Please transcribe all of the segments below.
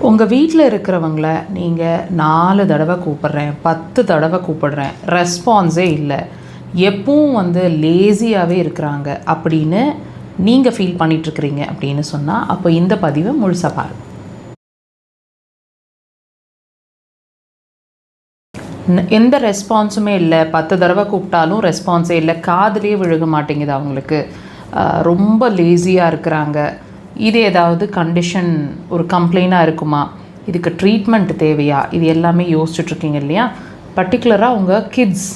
உங்கள் வீட்டில் இருக்கிறவங்கள நீங்கள் 4 தடவை கூப்பிட்றேன், 10 தடவை கூப்பிடுறேன், ரெஸ்பான்ஸே இல்லை, எப்பவும் லேசியாகவே இருக்கிறாங்க அப்படின்னு நீங்கள் ஃபீல் பண்ணிகிட்ருக்கிறீங்க அப்படின்னு சொன்னால், அப்போ இந்த பதிவை முழுசாக பாருங்கள். எந்த ரெஸ்பான்ஸுமே இல்லை, 10 தடவை கூப்பிட்டாலும் ரெஸ்பான்ஸே இல்லை, காதுலேயே விழுக மாட்டேங்குது அவங்களுக்கு, ரொம்ப லேசியாக இருக்கிறாங்க, இது ஏதாவது கண்டிஷன் ஒரு கம்ப்ளைண்ட்டாக இருக்குமா, இதுக்கு ட்ரீட்மெண்ட் தேவையா, இது எல்லாமே யோசிச்சுட்ருக்கீங்க இல்லையா? பர்டிகுலராக உங்கள் கிட்ஸ்,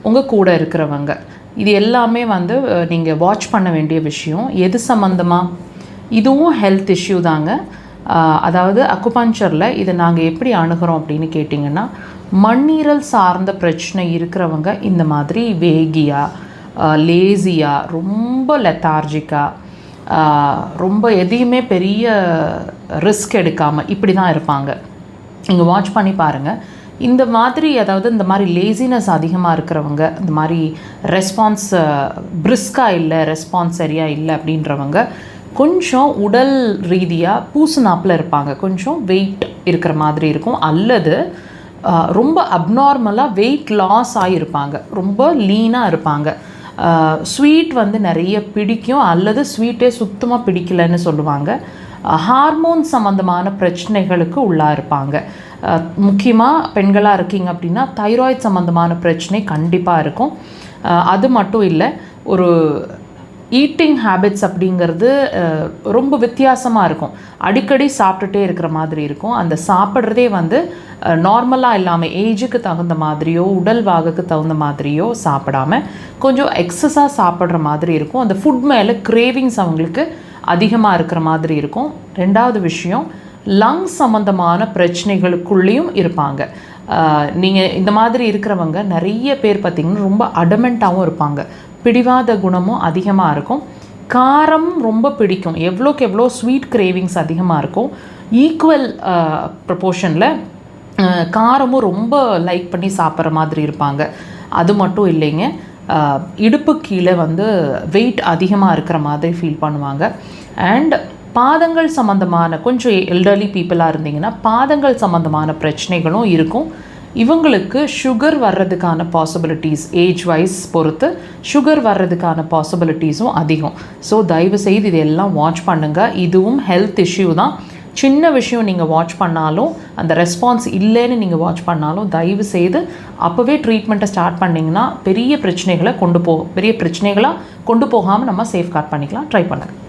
உங்கள் கூட இருக்கிறவங்க, இது எல்லாமே நீங்கள் வாட்ச் பண்ண வேண்டிய விஷயம். எது சம்மந்தமாக? இதுவும் ஹெல்த் இஷ்யூ தாங்க. அதாவது அக்குபஞ்சரில் இதை நாங்கள் எப்படி அணுகிறோம் அப்படின்னு கேட்டிங்கன்னா, மண்ணீரல் சார்ந்த பிரச்சனை இருக்கிறவங்க இந்த மாதிரி வேகியாக, லேசியாக, ரொம்ப லெத்தார்ஜிக்காக, ரொம்ப எதையுமே பெரிய ரிஸ்க் எடுக்காமல் இப்படி தான் இருப்பாங்க. நீங்கள் வாட்ச் பண்ணி பாருங்கள். இந்த மாதிரி இந்த மாதிரி லேசினஸ் அதிகமாக இருக்கிறவங்க, இந்த மாதிரி ரெஸ்பான்ஸ் பிரிஸ்காக இல்லை, ரெஸ்பான்ஸ் சரியாக இல்லை அப்படின்றவங்க கொஞ்சம் உடல் ரீதியாக பூசுனாப்பில் இருப்பாங்க, கொஞ்சம் வெயிட் இருக்கிற மாதிரி இருக்கும், அல்லது ரொம்ப அப்நார்மலாக வெயிட் லாஸ் ஆகியிருப்பாங்க, ரொம்ப லீனாக இருப்பாங்க, ஸ்வீட் நிறைய பிடிக்கும் அல்லது ஸ்வீட்டே சுத்தமாக பிடிக்கலைன்னு சொல்லுவாங்க, ஹார்மோன் சம்மந்தமான பிரச்சனைகளுக்கு உள்ளாக இருப்பாங்க. முக்கியமாக பெண்களாக இருக்கீங்க அப்படின்னா தைராய்டு சம்மந்தமான பிரச்சனை கண்டிப்பாக இருக்கும். அது மட்டும் இல்லை, ஒரு ஈட்டிங் ஹேபிட்ஸ் அப்படிங்கிறது ரொம்ப வித்தியாசமாக இருக்கும். அடிக்கடி சாப்பிட்டுட்டே இருக்கிற மாதிரி இருக்கும். அந்த சாப்பிட்றதே நார்மலாக இல்லாமல் ஏஜுக்கு தகுந்த மாதிரியோ உடல் வாகுக்கு தகுந்த மாதிரியோ சாப்பிடாமல் கொஞ்சம் எக்ஸஸாக சாப்பிட்ற மாதிரி இருக்கும். அந்த ஃபுட் மேலே கிரேவிங்ஸ் அவங்களுக்கு அதிகமாக இருக்கிற மாதிரி இருக்கும். ரெண்டாவது விஷயம், லங்ஸ் சம்மந்தமான பிரச்சனைகளுக்குள்ளேயும் இருப்பாங்க. நீங்கள் இந்த மாதிரி இருக்கிறவங்க நிறைய பேர் பார்த்திங்கன்னா ரொம்ப அடமெண்ட்டாகவும் இருப்பாங்க, பிடிவாத குணமும் அதிகமாக இருக்கும், காரம் ரொம்ப பிடிக்கும், எவ்வளோக்கு எவ்வளோ ஸ்வீட் கிரேவிங்ஸ் அதிகமாக இருக்கும், ஈக்குவல் ப்ரப்போர்ஷனில் காரமும் ரொம்ப லைக் பண்ணி சாப்பிட்ற மாதிரி இருப்பாங்க. அது மட்டும் இல்லைங்க, இடுப்பு கீழே வெயிட் அதிகமாக இருக்கிற மாதிரி ஃபீல் பண்ணுவாங்க. அண்ட் பாதங்கள் சம்மந்தமான, கொஞ்சம் எல்டர்லி பீப்புளாக இருந்தீங்கன்னா பாதங்கள் சம்மந்தமான பிரச்சனைகளும் இருக்கும். இவங்களுக்கு சுகர் வர்றதுக்கான பாசிபிலிட்டிஸ் ஏஜ் வைஸ் பொறுத்து சுகர் வர்றதுக்கான பாசிபிலிட்டிஸும் அதிகம். ஸோ தயவுசெய்து இதெல்லாம் வாட்ச் பண்ணுங்கள். இதுவும் ஹெல்த் இஷ்யூ தான். சின்ன விஷயம் நீங்கள் வாட்ச் பண்ணாலும், அந்த ரெஸ்பான்ஸ் இல்லைன்னு நீங்கள் வாட்ச் பண்ணாலும், தயவு செய்து அப்போவே ட்ரீட்மெண்ட்டை ஸ்டார்ட் பண்ணிங்கன்னா பெரிய பிரச்சனைகளாக கொண்டு போகாமல் நம்ம சேஃப்கார்ட் பண்ணிக்கலாம். ட்ரை பண்ணுங்கள்.